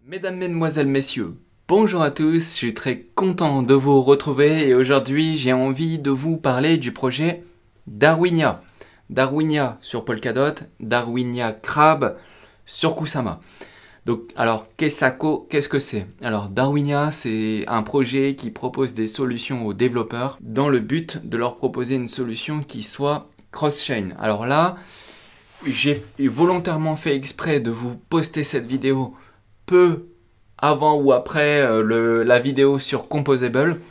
Mesdames, Mesdemoiselles, Messieurs, bonjour à tous, je suis très content de vous retrouver et aujourd'hui j'ai envie de vous parler du projet Darwinia. Darwinia sur Polkadot, Darwinia Crab sur Kusama. Donc, alors, qu'est-ce que c'est? Alors, Darwinia, c'est un projet qui propose des solutions aux développeurs dans le but de leur proposer une solution qui soit cross-chain. Alors là, j'ai volontairement fait exprès de vous poster cette vidéo peu avant ou après la vidéo sur Composable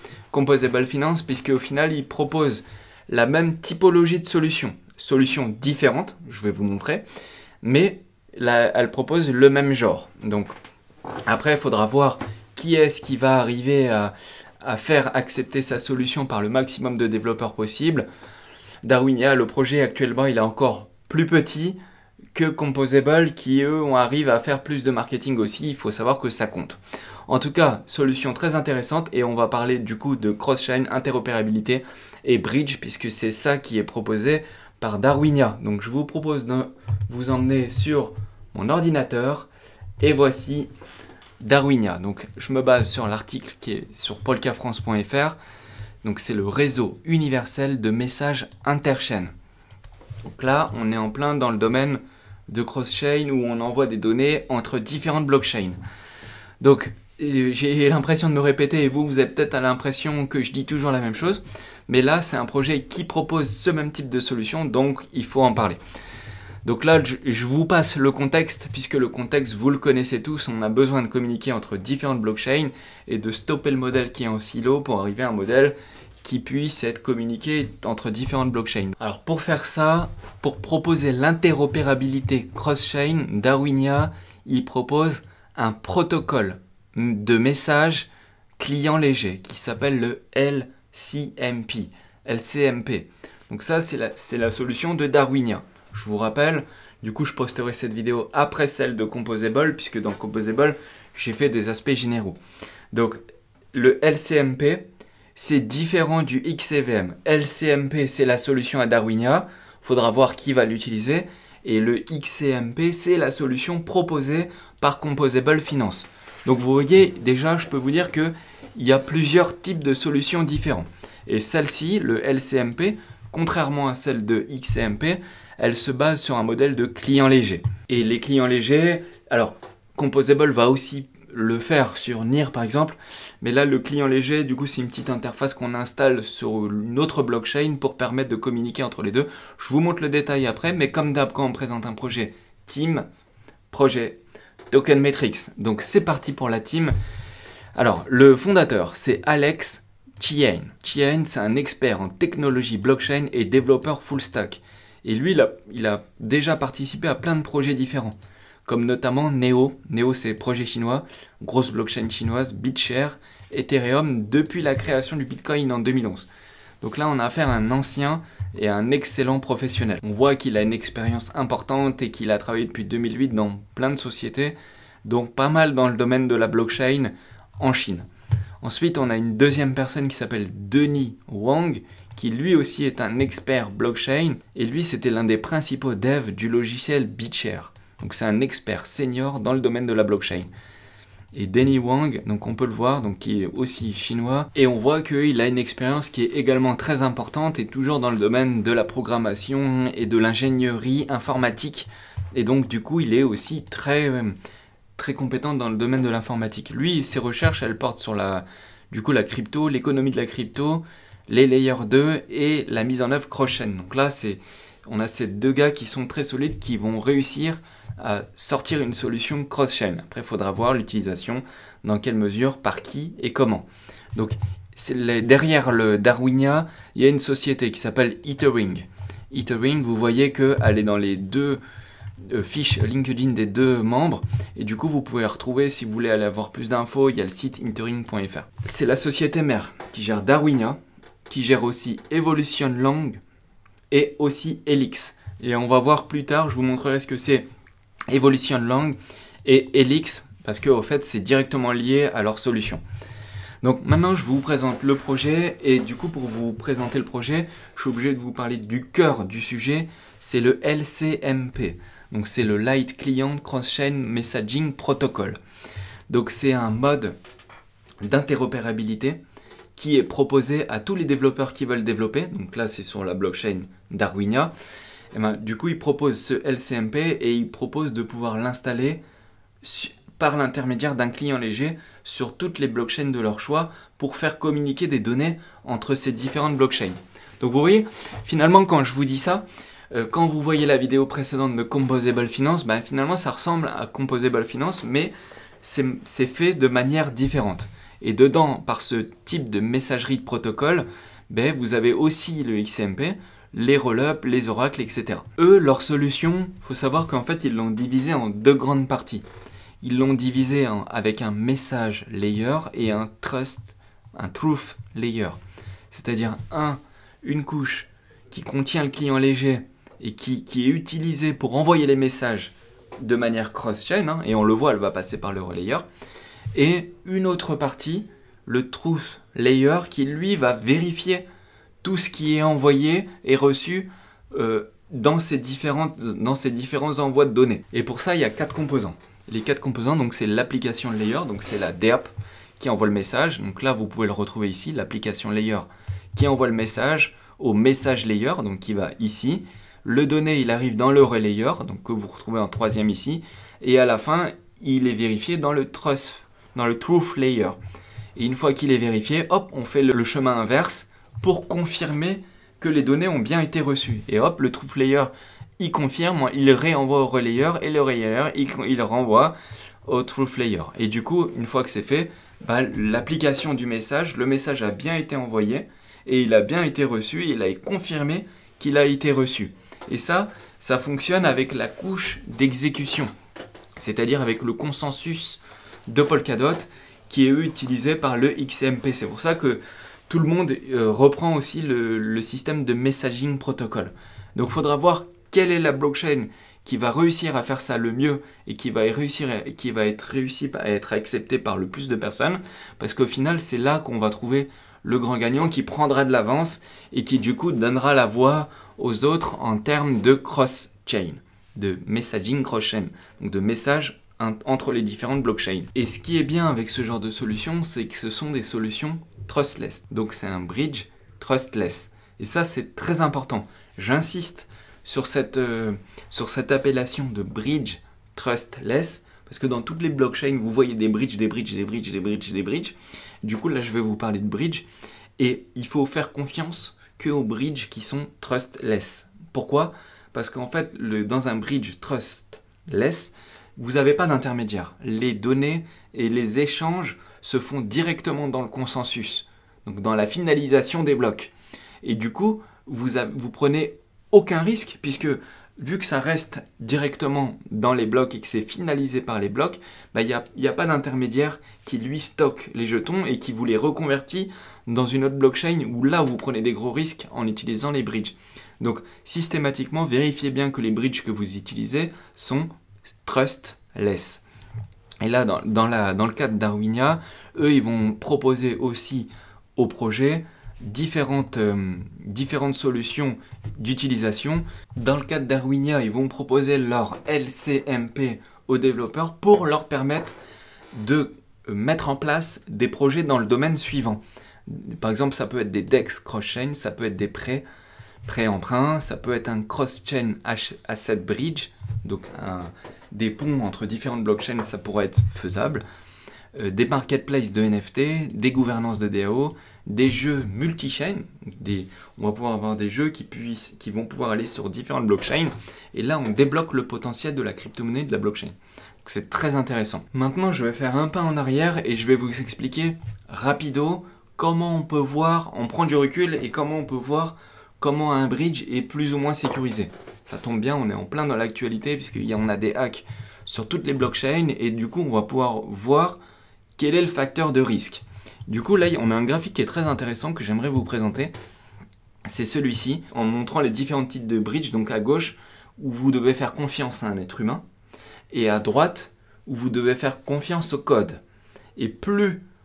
Finance, puisque au final, il propose la même typologie de solutions différentes, je vais vous montrer, mais elle propose le même genre. Donc après, il faudra voir qui est-ce qui va arriver à faire accepter sa solution par le maximum de développeurs possible. Darwinia, le projet actuellement, il est encore plus petit que Composable qui, eux, arrivent à faire plus de marketing aussi. Il faut savoir que ça compte. En tout cas, solution très intéressante et on va parler du coup de cross-chain, interopérabilité et bridge puisque c'est ça qui est proposé par Darwinia. Donc je vous propose de vous emmener sur mon ordinateur et voici Darwinia. Donc je me base sur l'article qui est sur polkafrance.fr. Donc c'est le réseau universel de messages interchaînes. Donc là, on est en plein dans le domaine de cross-chain où on envoie des données entre différentes blockchains. Donc j'ai l'impression de me répéter et vous avez peut-être l'impression que je dis toujours la même chose. Mais là, c'est un projet qui propose ce même type de solution, donc il faut en parler. Donc là, je vous passe le contexte, puisque le contexte, vous le connaissez tous, on a besoin de communiquer entre différentes blockchains et de stopper le modèle qui est en silo pour arriver à un modèle qui puisse être communiqué entre différentes blockchains. Alors pour faire ça, pour proposer l'interopérabilité cross-chain, Darwinia, il propose un protocole de message client léger qui s'appelle le LCMP. Donc ça, c'est la solution de Darwinia. Je vous rappelle, du coup, je posterai cette vidéo après celle de Composable, puisque dans Composable, j'ai fait des aspects généraux. Donc, le LCMP, c'est différent du XCVM. LCMP, c'est la solution à Darwinia. Il faudra voir qui va l'utiliser. Et le XCMP, c'est la solution proposée par Composable Finance. Donc, vous voyez, déjà, je peux vous dire qu'il y a plusieurs types de solutions différentes. Et celle-ci, le LCMP, contrairement à celle de XCMP, elle se base sur un modèle de client léger. Et les clients légers, alors Composable va aussi le faire sur NIR par exemple, mais là le client léger, du coup c'est une petite interface qu'on installe sur une autre blockchain pour permettre de communiquer entre les deux. Je vous montre le détail après, mais comme d'hab quand on présente un projet team, projet Token Metrics. Donc c'est parti pour la team. Alors le fondateur c'est Alex Chien. Chien, c'est un expert en technologie blockchain et développeur full stack. Et lui, il a déjà participé à plein de projets différents, comme notamment Neo. Neo, c'est projet chinois, grosse blockchain chinoise, BitShare, Ethereum, depuis la création du Bitcoin en 2011. Donc là, on a affaire à un ancien et un excellent professionnel. On voit qu'il a une expérience importante et qu'il a travaillé depuis 2008 dans plein de sociétés, donc pas mal dans le domaine de la blockchain en Chine. Ensuite, on a une deuxième personne qui s'appelle Denis Wang, qui lui aussi est un expert blockchain, et lui c'était l'un des principaux devs du logiciel BitShare. Donc c'est un expert senior dans le domaine de la blockchain. Et Denis Wang, donc on peut le voir, donc qui est aussi chinois, et on voit qu'il a une expérience qui est également très importante et toujours dans le domaine de la programmation et de l'ingénierie informatique. Et donc du coup il est aussi très compétent dans le domaine de l'informatique. Lui, ses recherches, elles portent sur la crypto, l'économie de la crypto, les layers 2 et la mise en œuvre cross-chain. Donc là, on a ces deux gars qui sont très solides, qui vont réussir à sortir une solution cross-chain. Après, il faudra voir l'utilisation, dans quelle mesure, par qui et comment. Donc, derrière le Darwinia, il y a une société qui s'appelle Ethering. Ethering, vous voyez qu'elle est dans les deux fiches LinkedIn des deux membres, et du coup, vous pouvez retrouver, si vous voulez aller avoir plus d'infos, il y a le site ethering.fr. C'est la société mère qui gère Darwinia, qui gère aussi Evolution Long et aussi Helix. Et on va voir plus tard, je vous montrerai ce que c'est Evolution Long et Helix, parce qu'en fait, c'est directement lié à leur solution. Donc maintenant, je vous présente le projet, et du coup, pour vous présenter le projet, je suis obligé de vous parler du cœur du sujet, c'est le LCMP. Donc c'est le Light Client Cross-Chain Messaging Protocol. Donc c'est un mode d'interopérabilité qui est proposé à tous les développeurs qui veulent développer. Donc là, c'est sur la blockchain d'Arwinia. Et ben, du coup, il propose ce LCMP et il propose de pouvoir l'installer par l'intermédiaire d'un client léger sur toutes les blockchains de leur choix pour faire communiquer des données entre ces différentes blockchains. Donc vous voyez, finalement, quand je vous dis ça, quand vous voyez la vidéo précédente de Composable Finance, ben, finalement, ça ressemble à Composable Finance, mais c'est fait de manière différente. Et dedans, par ce type de messagerie de protocole, ben, vous avez aussi le XMP, les rollups, les oracles, etc. Eux, leur solution, il faut savoir qu'en fait, ils l'ont divisé en deux grandes parties. Ils l'ont divisé avec un message layer et un truth layer. C'est-à-dire une couche qui contient le client léger et qui est utilisée pour envoyer les messages de manière cross-chain, et on le voit, elle va passer par le relayer. Et une autre partie, le truth layer, qui lui va vérifier tout ce qui est envoyé et reçu dans ces différents envois de données. Et pour ça, il y a 4 composants. Les 4 composants, donc c'est l'application layer, donc c'est la DApp qui envoie le message. Donc là, vous pouvez le retrouver ici, l'application layer qui envoie le message au message layer, donc qui va ici. Le donné, il arrive dans le relayer, donc que vous retrouvez en 3e ici. Et à la fin, il est vérifié dans le truth layer. Et une fois qu'il est vérifié, hop, on fait le chemin inverse pour confirmer que les données ont bien été reçues. Et hop, le truth layer, il confirme, il réenvoie au relayer, et le relayer, il renvoie au truth layer. Et du coup, une fois que c'est fait, bah, l'application du message, le message a bien été envoyé, et il a bien été reçu, et il a confirmé qu'il a été reçu. Et ça fonctionne avec la couche d'exécution, c'est-à-dire avec le consensus de Polkadot, qui est utilisé par le XMP. C'est pour ça que tout le monde reprend aussi le système de messaging protocol. Donc il faudra voir quelle est la blockchain qui va réussir à faire ça le mieux et qui va être acceptée par le plus de personnes, parce qu'au final, c'est là qu'on va trouver le grand gagnant qui prendra de l'avance et qui du coup donnera la voix aux autres en termes de cross-chain, de messaging cross-chain, donc de messages entre les différentes blockchains. Et ce qui est bien avec ce genre de solution, c'est que ce sont des solutions trustless. Donc c'est un bridge trustless. Et ça, c'est très important. J'insiste sur cette appellation de bridge trustless, parce que dans toutes les blockchains, vous voyez des bridges, des bridges, des bridges, des bridges, des bridges. Du coup, là, je vais vous parler de bridge. Et il faut faire confiance qu'aux bridges qui sont trustless. Pourquoi? Parce qu'en fait, dans un bridge trustless, vous n'avez pas d'intermédiaire. Les données et les échanges se font directement dans le consensus, donc dans la finalisation des blocs. Et du coup, vous prenez aucun risque, puisque vu que ça reste directement dans les blocs et que c'est finalisé par les blocs, il n'y a pas d'intermédiaire qui lui stocke les jetons et qui vous les reconvertit dans une autre blockchain où là vous prenez des gros risques en utilisant les bridges. Donc systématiquement, vérifiez bien que les bridges que vous utilisez sont trustless. Et là, dans le cadre d'Arwinia, eux, ils vont proposer aussi au projet différentes solutions d'utilisation. Dans le cadre d'Arwinia, ils vont proposer leur LCMP aux développeurs pour leur permettre de mettre en place des projets dans le domaine suivant. Par exemple, ça peut être des DEX cross-chain, ça peut être des prêts-emprunts, ça peut être un cross-chain asset bridge, donc des ponts entre différentes blockchains, ça pourrait être faisable. Des marketplaces de NFT, des gouvernances de DAO, des jeux multi-chain. On va pouvoir avoir des jeux qui vont pouvoir aller sur différentes blockchains. Et là, on débloque le potentiel de la crypto-monnaie de la blockchain. Donc c'est très intéressant. Maintenant, je vais faire un pas en arrière et je vais vous expliquer rapido comment on peut voir, on prend du recul et comment on peut voir comment un bridge est plus ou moins sécurisé. Ça tombe bien, on est en plein dans l'actualité puisqu'il y en a des hacks sur toutes les blockchains et du coup, on va pouvoir voir quel est le facteur de risque. Du coup, là, on a un graphique qui est très intéressant que j'aimerais vous présenter. C'est celui-ci, en montrant les différents types de bridge. Donc à gauche, où vous devez faire confiance à un être humain. Et à droite, où vous devez faire confiance au code. Et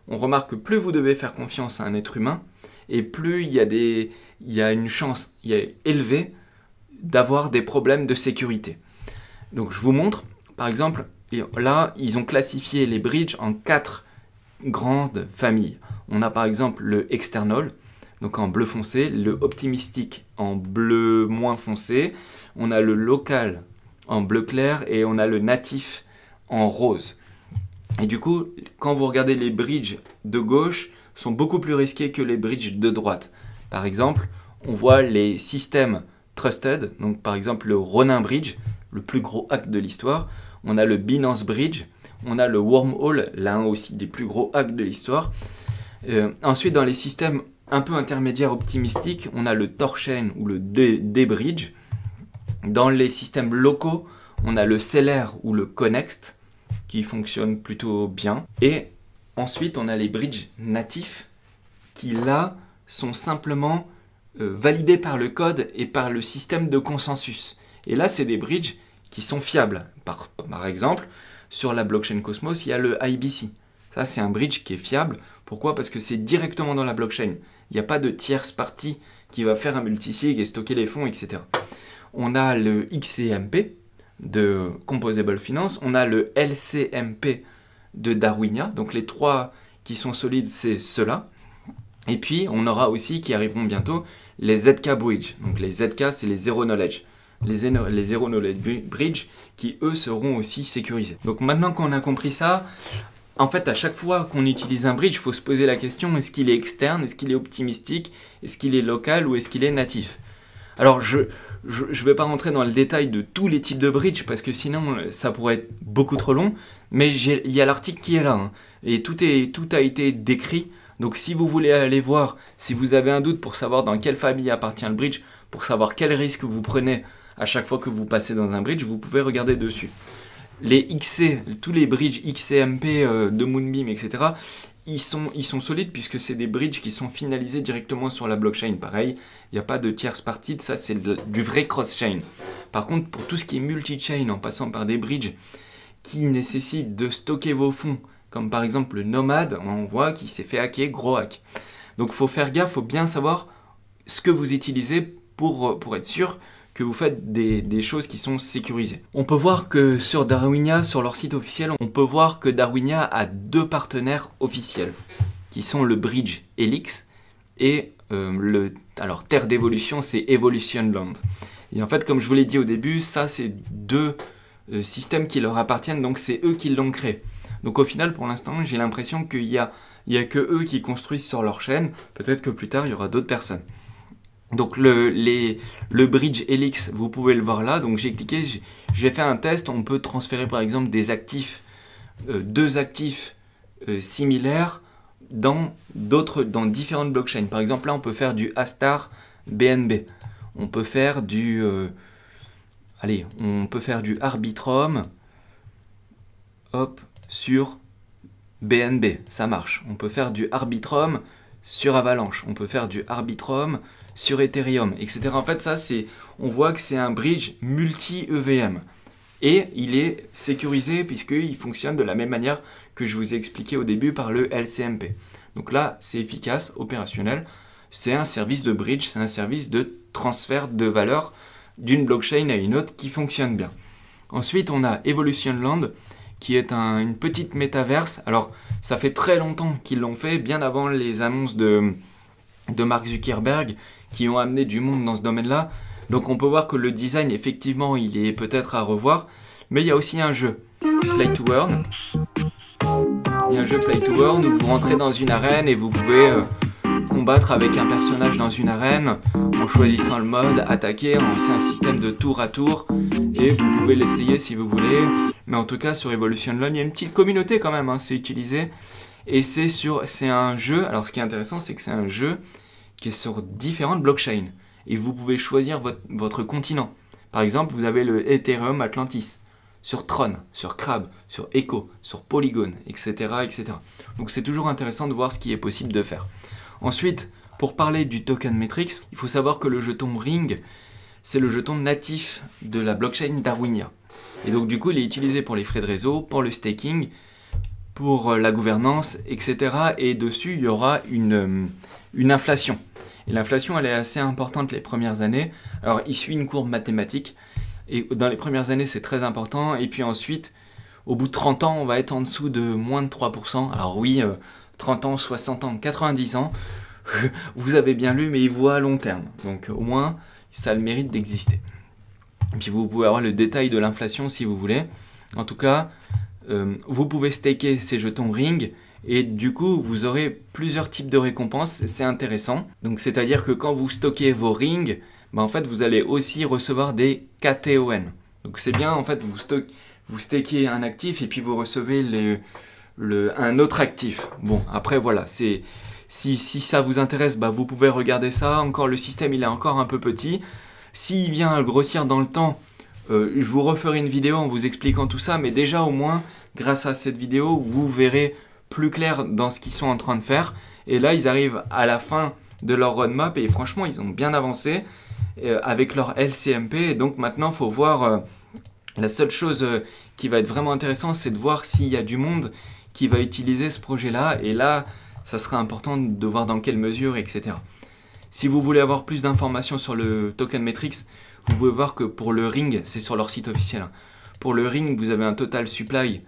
on remarque que plus vous devez faire confiance à un être humain, et plus il y a une chance élevée d'avoir des problèmes de sécurité. Donc je vous montre, par exemple, là, ils ont classifié les bridges en 4 grandes familles. On a par exemple le external, donc en bleu foncé, le optimistic en bleu moins foncé, on a le local en bleu clair et on a le natif en rose. Et du coup, quand vous regardez les bridges de gauche, sont beaucoup plus risqués que les bridges de droite. Par exemple, on voit les systèmes trusted, donc par exemple le Ronin Bridge, le plus gros hack de l'histoire, on a le Binance Bridge, on a le Wormhole, l'un aussi des plus gros hacks de l'histoire. Ensuite, dans les systèmes un peu intermédiaires optimistiques, on a le Torchain ou le D-Bridge. Dans les systèmes locaux, on a le Celer ou le Connext, qui fonctionnent plutôt bien. Et ensuite, on a les bridges natifs, qui là, sont simplement validés par le code et par le système de consensus. Et là, c'est des bridges qui sont fiables. Par exemple, sur la blockchain Cosmos, il y a le IBC. Ça, c'est un bridge qui est fiable. Pourquoi? Parce que c'est directement dans la blockchain. Il n'y a pas de tierce partie qui va faire un multisig et stocker les fonds, etc. On a le XCMP de Composable Finance. On a le LCMP de Darwinia. Donc les 3 qui sont solides, c'est ceux-là. Et puis, on aura aussi, qui arriveront bientôt, les ZK Bridge. Donc les ZK, c'est les Zero Knowledge. Les Zero Knowledge Bridge qui, eux, seront aussi sécurisés. Donc maintenant qu'on a compris ça, en fait, à chaque fois qu'on utilise un bridge, il faut se poser la question, est-ce qu'il est externe, est-ce qu'il est optimistique, est-ce qu'il est local ou est-ce qu'il est natif? Alors, je ne vais pas rentrer dans le détail de tous les types de bridge parce que sinon, ça pourrait être beaucoup trop long. Mais il y a l'article qui est là hein, et tout a été décrit. Donc, si vous voulez aller voir, si vous avez un doute pour savoir dans quelle famille appartient le bridge, pour savoir quel risque vous prenez à chaque fois que vous passez dans un bridge, vous pouvez regarder dessus. Les tous les bridges XCMP de Moonbeam, etc., ils sont solides puisque c'est des bridges qui sont finalisés directement sur la blockchain. Pareil, il n'y a pas de tierce partie, ça c'est du vrai cross-chain. Par contre, pour tout ce qui est multi-chain, en passant par des bridges qui nécessitent de stocker vos fonds, comme par exemple le Nomad, on voit qu'il s'est fait hacker, gros hack. Donc il faut faire gaffe, il faut bien savoir ce que vous utilisez pour être sûr que vous faites des choses qui sont sécurisées. On peut voir que sur Darwinia, sur leur site officiel, on peut voir que Darwinia a 2 partenaires officiels, qui sont le bridge Helix et alors Terre d'évolution, c'est Evolution Land. Et en fait, comme je vous l'ai dit au début, ça c'est 2 systèmes qui leur appartiennent, donc c'est eux qui l'ont créé. Donc au final, pour l'instant, j'ai l'impression qu'il y a que eux qui construisent sur leur chaîne. Peut-être que plus tard, il y aura d'autres personnes. Donc le bridge Helix, vous pouvez le voir là. Donc j'ai cliqué, j'ai fait un test. On peut transférer par exemple des actifs, 2 actifs similaires dans différentes blockchains. Par exemple là, on peut faire du Astar BNB. On peut faire du Arbitrum. Hop, sur BNB, ça marche. On peut faire du Arbitrum sur Avalanche. On peut faire du Arbitrum sur Ethereum, etc. En fait, ça, on voit que c'est un bridge multi-EVM. Et il est sécurisé puisqu'il fonctionne de la même manière que je vous ai expliqué au début par le LCMP. Donc là, c'est efficace, opérationnel. C'est un service de bridge, c'est un service de transfert de valeur d'une blockchain à une autre qui fonctionne bien. Ensuite, on a Evolution Land, qui est une petite métaverse. Alors, ça fait très longtemps qu'ils l'ont fait, bien avant les annonces de Mark Zuckerberg, qui ont amené du monde dans ce domaine-là. Donc on peut voir que le design, effectivement, il est peut-être à revoir. Mais il y a aussi un jeu, Play to Earn. Il y a un jeu Play to Earn où vous rentrez dans une arène et vous pouvez combattre avec un personnage dans une arène en choisissant le mode, attaquer. C'est un système de tour à tour et vous pouvez l'essayer si vous voulez. Mais en tout cas, sur Evolution Land, il y a une petite communauté quand même, hein, c'est utilisé. Et c'est un jeu, alors ce qui est intéressant, c'est que c'est un jeu qui est sur différentes blockchains. Et vous pouvez choisir votre continent. Par exemple, vous avez le Ethereum Atlantis, sur Tron, sur Crab, sur Echo, sur Polygon, etc. etc. Donc c'est toujours intéressant de voir ce qui est possible de faire. Ensuite, pour parler du token Metrix, il faut savoir que le jeton Ring, c'est le jeton natif de la blockchain Darwinia. Et donc du coup, il est utilisé pour les frais de réseau, pour le staking, pour la gouvernance, etc. Et dessus, il y aura une inflation. Et l'inflation, elle est assez importante les premières années. Alors, il suit une courbe mathématique. Et dans les premières années, c'est très important. Et puis ensuite, au bout de 30 ans, on va être en dessous de moins de 3%. Alors oui, 30 ans, 60 ans, 90 ans, vous avez bien lu, mais il voit à long terme. Donc au moins, ça a le mérite d'exister. Et puis vous pouvez avoir le détail de l'inflation si vous voulez. En tout cas, vous pouvez staker ces jetons Ring et du coup, vous aurez plusieurs types de récompenses. C'est intéressant. Donc c'est-à-dire que quand vous stockez vos Rings, en fait, vous allez aussi recevoir des KTON. Donc c'est bien, en fait, vous stakez un actif et puis vous recevez un autre actif. Bon, après voilà, si ça vous intéresse, vous pouvez regarder ça. Encore, le système, il est encore un peu petit. S'il vient à grossir dans le temps, je vous referai une vidéo en vous expliquant tout ça. Mais déjà, au moins, grâce à cette vidéo, vous verrez plus clair dans ce qu'ils sont en train de faire. Et là, ils arrivent à la fin de leur roadmap et franchement, ils ont bien avancé avec leur LCMP. Et donc maintenant, il faut voir... la seule chose qui va être vraiment intéressante, c'est de voir s'il y a du monde qui va utiliser ce projet-là. Et là, ça sera important de voir dans quelle mesure, etc. Si vous voulez avoir plus d'informations sur le token Metrix, vous pouvez voir que pour le Ring, c'est sur leur site officiel. Pour le Ring, vous avez un total supply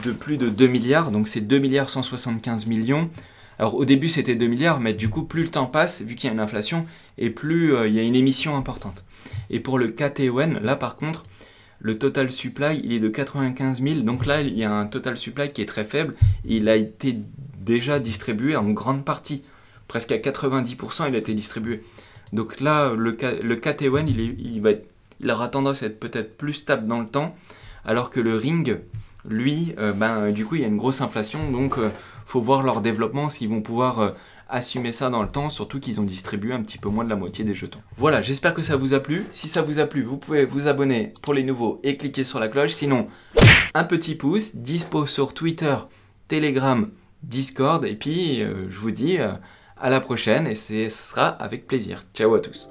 de plus de 2 milliards. Donc c'est 2 milliards 175 millions. Alors au début, c'était 2 milliards, mais du coup, plus le temps passe, vu qu'il y a une inflation, et plus il y a une émission importante. Et pour le KTON, là par contre, le total supply, il est de 95 000. Donc là, il y a un total supply qui est très faible. Il a été déjà distribué en grande partie. Presque à 90%, il a été distribué. Donc là, le KTON, il aura tendance à être peut-être plus stable dans le temps. Alors que le Ring, lui, du coup, il y a une grosse inflation. Donc, faut voir leur développement, s'ils vont pouvoir... assumer ça dans le temps, surtout qu'ils ont distribué un petit peu moins de la moitié des jetons. Voilà, j'espère que ça vous a plu. Si ça vous a plu, vous pouvez vous abonner pour les nouveaux et cliquer sur la cloche. Sinon, un petit pouce, dispo sur Twitter, Telegram, Discord. Et puis, je vous dis à la prochaine et ce sera avec plaisir. Ciao à tous.